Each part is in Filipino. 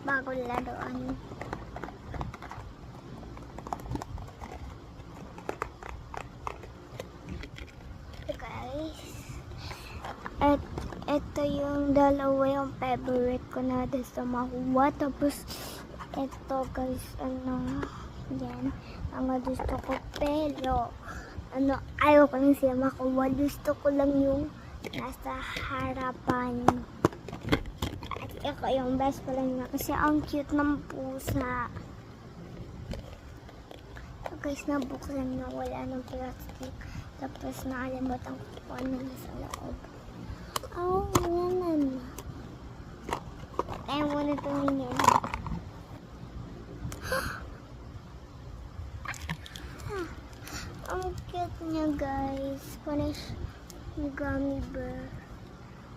bagong laruan. Guys, ito yung dalawa yung favorite ko na gusto makuha. Tapos ito guys, yan, ang gusto ko, pero ayaw ko lang siya makuha. Gusto ko lang yung nasa harapan. At ako yung best ko lang niya kasi ang cute ng pusa. So guys, nabuksan na, wala ng plastic. Tapos nakalimutan ko kung ano nasa loob. Oh, yan. Ayaw mo na tumingin. Ang cute niya guys. Para siyang gummy bear.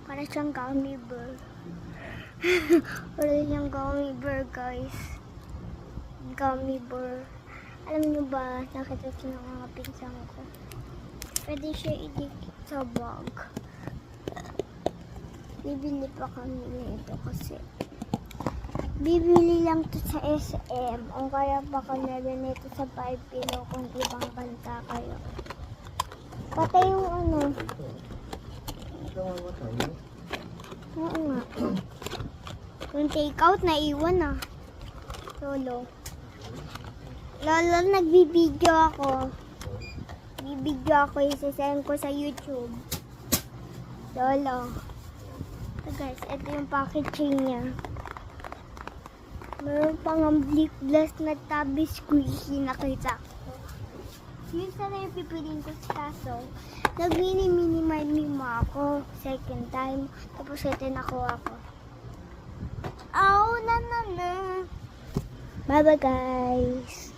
Para siyang gummy bear. Para siyang gummy bear guys. Gummy bear. Alam niyo ba, nakita siya ng mga pinsang ko. Pwede siya idikit sa bag. Bibili pa kami nito kasi bibili lang to sa SM o kaya baka meron nito sa 5 Pillow kung ibang banta kayo. Patay yung Oo nga. Yung take out na iwan na. Lolo, nagbibideo ako. Bibideo ako, isasend ko sa YouTube. Lolo. So guys, ito yung packaging niya. Meron pang ang Blick Blast na tabi squishy, nakita ko. Yun sana yung pipiliin ko sa kaso. Nag-mini mima ako. Second time. Tapos ito nakuha ko. Oh, na. Bye bye guys.